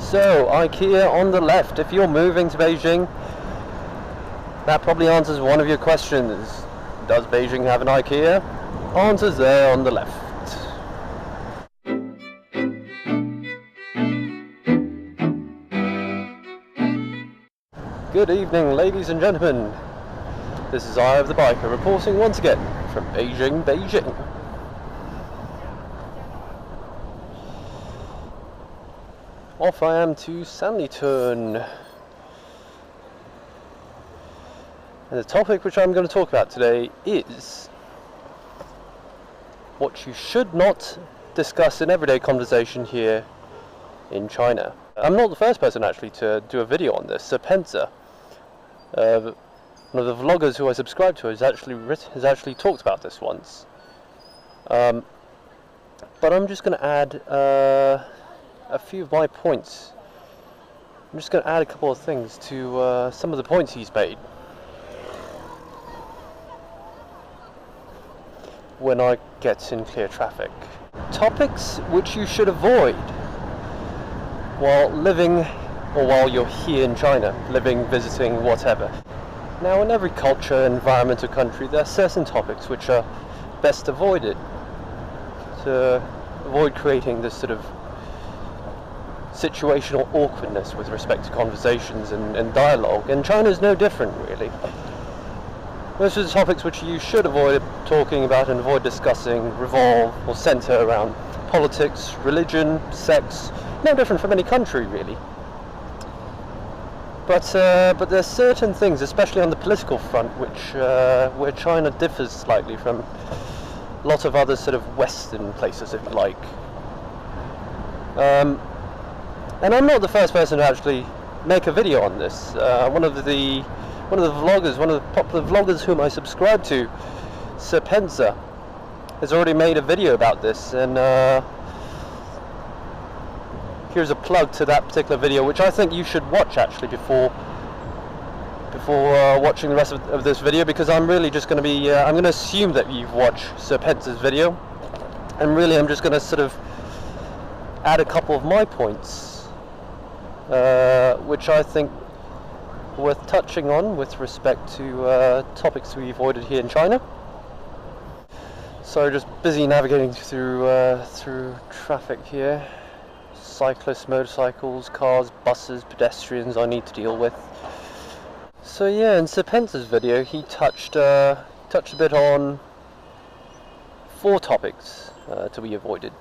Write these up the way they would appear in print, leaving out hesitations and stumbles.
So, IKEA on the left. If you're moving to Beijing, that probably answers one of your questions. Does Beijing have an IKEA? Answers there on the left. Good evening, ladies and gentlemen. This is Eye of the Biker reporting once again from Beijing, Beijing. Off I am to Sanlitun. And the topic which I'm going to talk about today is what you should not discuss in everyday conversation here in China. I'm not the first person actually to do a video on this. Sepentza, one of the vloggers who I subscribe to, has actually talked about this once. But I'm just going to add a few of my points. I'm just going to add a couple of things to some of the points he's made when I get in clear traffic. Topics which you should avoid while living, or while you're here in China, living, visiting, whatever. Now, in every culture, environment, or country, there are certain topics which are best avoided to avoid creating this sort of situational awkwardness with respect to conversations and dialogue, and China is no different, really. Most of the topics which you should avoid talking about and avoid discussing revolve or center around politics, religion, sex, no different from any country, really. But there's certain things, especially on the political front, which where China differs slightly from a lot of other sort of Western places, if you like. And I'm not the first person to actually make a video on this. One of the popular vloggers whom I subscribe to, sepentza, has already made a video about this, and here's a plug to that particular video, which I think you should watch actually before watching the rest of this video, because I'm really just going to be I'm going to assume that you've watched sepentza's video, and really I'm just going to sort of add a couple of my points which I think worth touching on with respect to topics to be avoided here in China. So just busy navigating through traffic here. Cyclists, motorcycles, cars, buses, pedestrians I need to deal with. So yeah, in sepentza's video he touched a bit on 4 topics to be avoided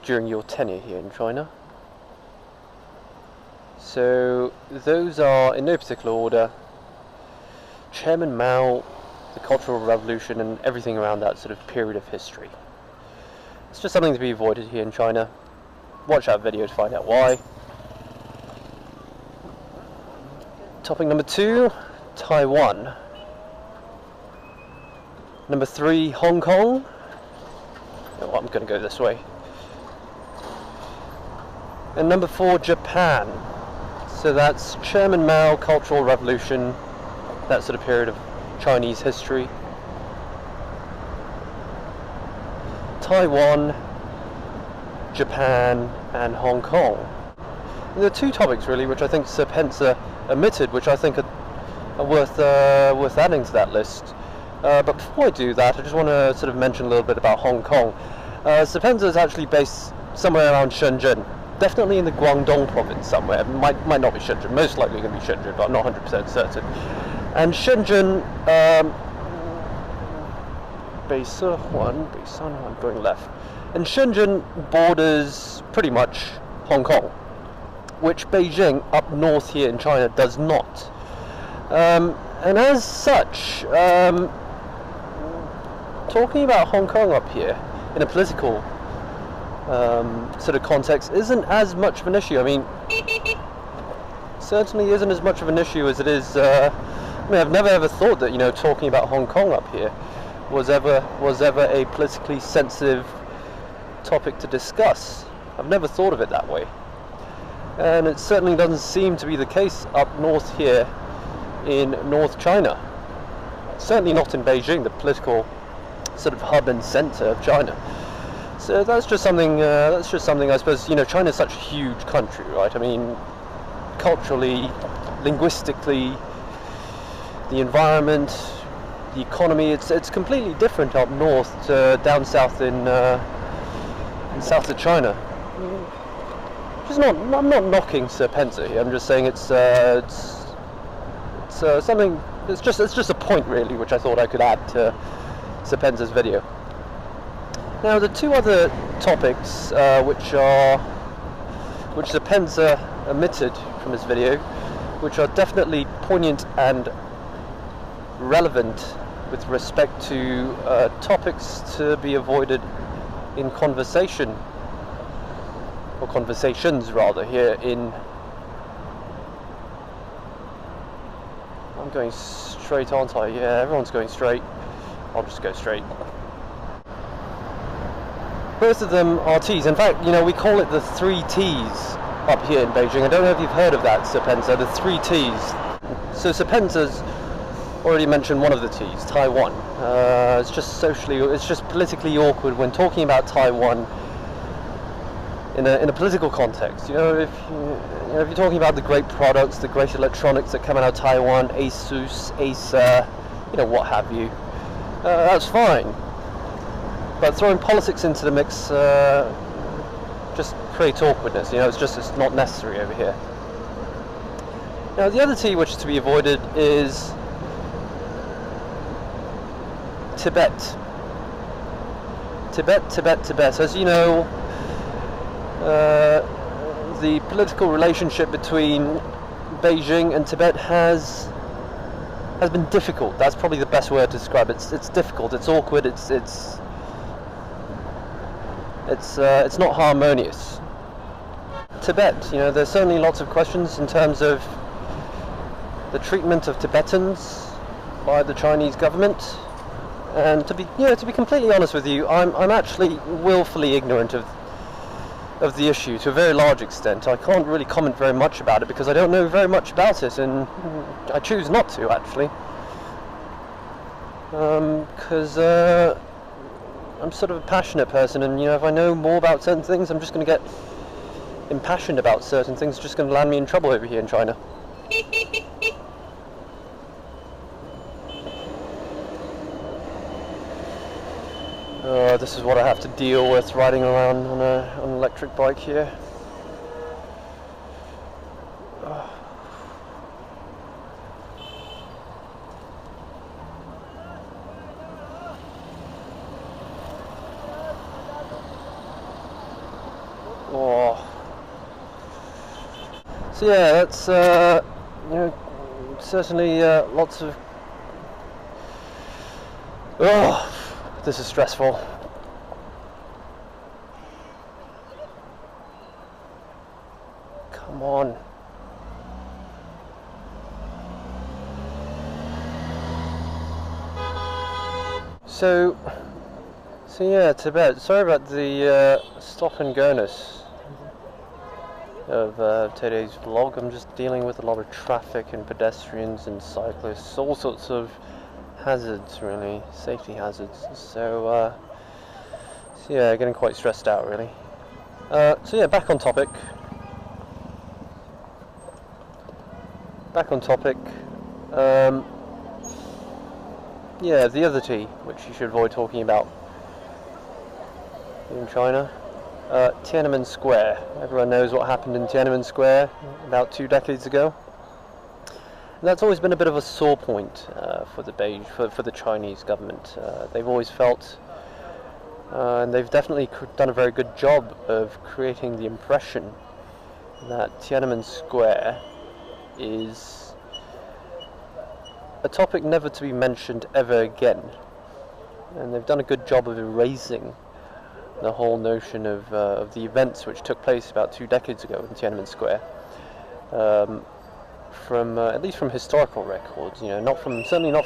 during your tenure here in China. So those are, in no particular order, Chairman Mao, the Cultural Revolution, and everything around that sort of period of history. It's just something to be avoided here in China. Watch that video to find out why. Topic number 2, Taiwan. Number 3, Hong Kong. Oh, I'm going to go this way. And number 4, Japan. So that's Chairman Mao, Cultural Revolution, that sort of period of Chinese history. Taiwan, Japan, and Hong Kong. And there are 2 topics really which I think sepentza omitted, which I think are worth adding to that list. But before I do that, I just want to sort of mention a little bit about Hong Kong. Sepentza is actually based somewhere around Shenzhen. Definitely in the Guangdong province somewhere. Might not be Shenzhen. Most likely going to be Shenzhen, but I'm not 100% certain. And Shenzhen, Beisan, I'm going left. And Shenzhen borders pretty much Hong Kong, which Beijing, up north here in China, does not. And as such, talking about Hong Kong up here in a political sort of context isn't as much of an issue. I mean, certainly isn't as much of an issue as it is. I mean, I've never ever thought that, you know, talking about Hong Kong up here was ever a politically sensitive topic to discuss. I've never thought of it that way, and it certainly doesn't seem to be the case up north here in North China. Certainly not in Beijing, the political sort of hub and center of China. So that's just something. I suppose, China's such a huge country, right? I mean, culturally, linguistically, the environment, the economy. It's completely different up north to down south in south of China. I'm not knocking sepentza here. I'm just saying it's something. It's just a point really, which I thought I could add to sepenza's video. Now the two other topics which sepenza omitted from his video, which are definitely poignant and relevant with respect to topics to be avoided in conversation, or conversations rather, here in... I'm going straight, aren't I? Yeah, everyone's going straight. I'll just go straight. Both of them are T's. In fact, we call it the 3 T's up here in Beijing. I don't know if you've heard of that, sepentza, the 3 T's. So sepenza's already mentioned one of the T's, Taiwan. It's just politically awkward when talking about Taiwan in a political context. If you're talking about the great products, the great electronics that come out of Taiwan, Asus, Acer, what have you, that's fine. But throwing politics into the mix just creates awkwardness. It's not necessary over here. Now the other T which is to be avoided is Tibet. Tibet. As you know, the political relationship between Beijing and Tibet has been difficult. That's probably the best word to describe it. It's difficult. It's awkward. It's not harmonious. Tibet, there's certainly lots of questions in terms of the treatment of Tibetans by the Chinese government. And to be completely honest with you, I'm actually willfully ignorant of the issue to a very large extent. I can't really comment very much about it because I don't know very much about it, and I choose not to actually. Because I'm sort of a passionate person, and if I know more about certain things, I'm just going to get impassioned about certain things. It's just going to land me in trouble over here in China. This is what I have to deal with riding around on an electric bike here. So yeah, that's certainly lots of... this is stressful. Come on. So yeah, Tibet. Sorry about the stop and go-ness of today's vlog. I'm just dealing with a lot of traffic and pedestrians and cyclists, all sorts of hazards, really, safety hazards. So yeah, getting quite stressed out, really. So yeah, back on topic. Yeah, the other T, which you should avoid talking about in China. Tiananmen Square. Everyone knows what happened in Tiananmen Square about 2 decades ago. And that's always been a bit of a sore point for the Chinese government. They've always felt, and they've definitely done a very good job of creating the impression that Tiananmen Square is a topic never to be mentioned ever again. And they've done a good job of erasing the whole notion of the events which took place about 2 decades ago in Tiananmen Square, from at least from historical records. Certainly not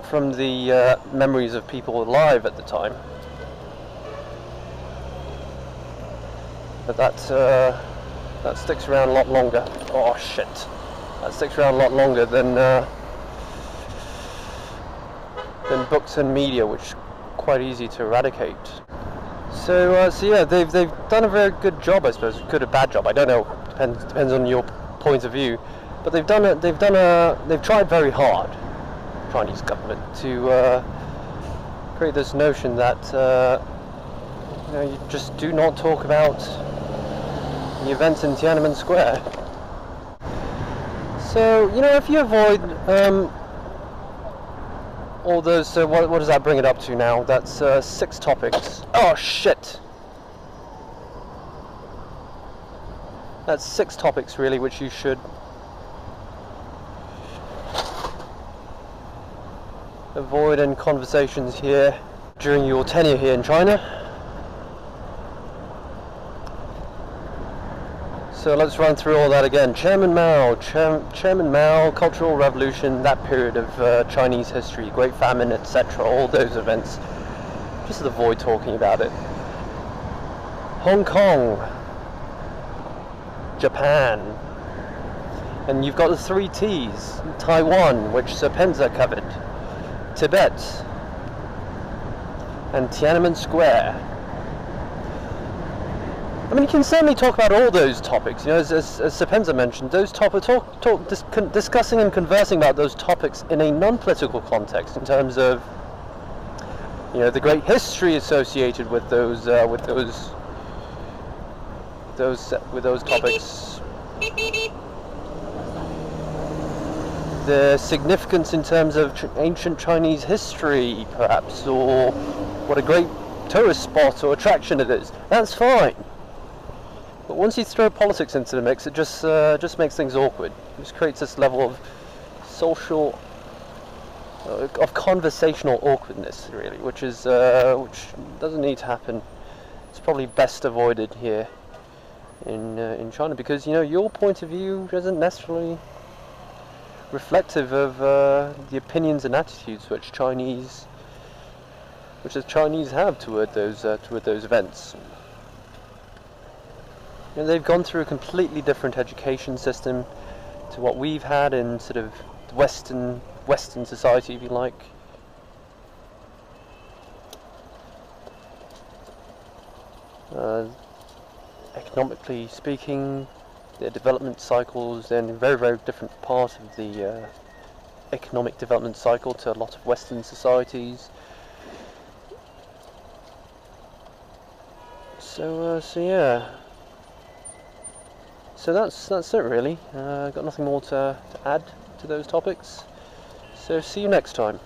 from the memories of people alive at the time. But that sticks around a lot longer. Oh shit! That sticks around a lot longer than books and media, which is quite easy to eradicate. So yeah, they've done a very good job, I suppose. Good or bad job, I don't know. Depends on your point of view. But they've tried very hard, Chinese government, to create this notion that you just do not talk about the events in Tiananmen Square. So if you avoid all those, so what does that bring it up to now? That's 6 topics. Oh shit! That's 6 topics really, which you should avoid in conversations here during your tenure here in China. So let's run through all that again. Chairman Mao, Cultural Revolution, that period of Chinese history, Great Famine, etc., all those events. Just avoid talking about it. Hong Kong, Japan, and you've got the 3 T's, Taiwan, which sepentza covered, Tibet, and Tiananmen Square. I mean, you can certainly talk about all those topics. As sepentza mentioned, those discussing and conversing about those topics in a non-political context, in terms of the great history associated with those topics, the significance in terms of ancient Chinese history, perhaps, or what a great tourist spot or attraction it is. That's fine. But once you throw politics into the mix, it just makes things awkward. It just creates this level of social, of conversational awkwardness, really, which doesn't need to happen. It's probably best avoided here in China, because your point of view isn't necessarily reflective of the opinions and attitudes which the Chinese have toward those events. They've gone through a completely different education system to what we've had in sort of Western society, if you like. Economically speaking, their development cycles, they're in a very, very different part of the economic development cycle to a lot of Western societies. So yeah. So that's it really. Got nothing more to add to those topics. So see you next time.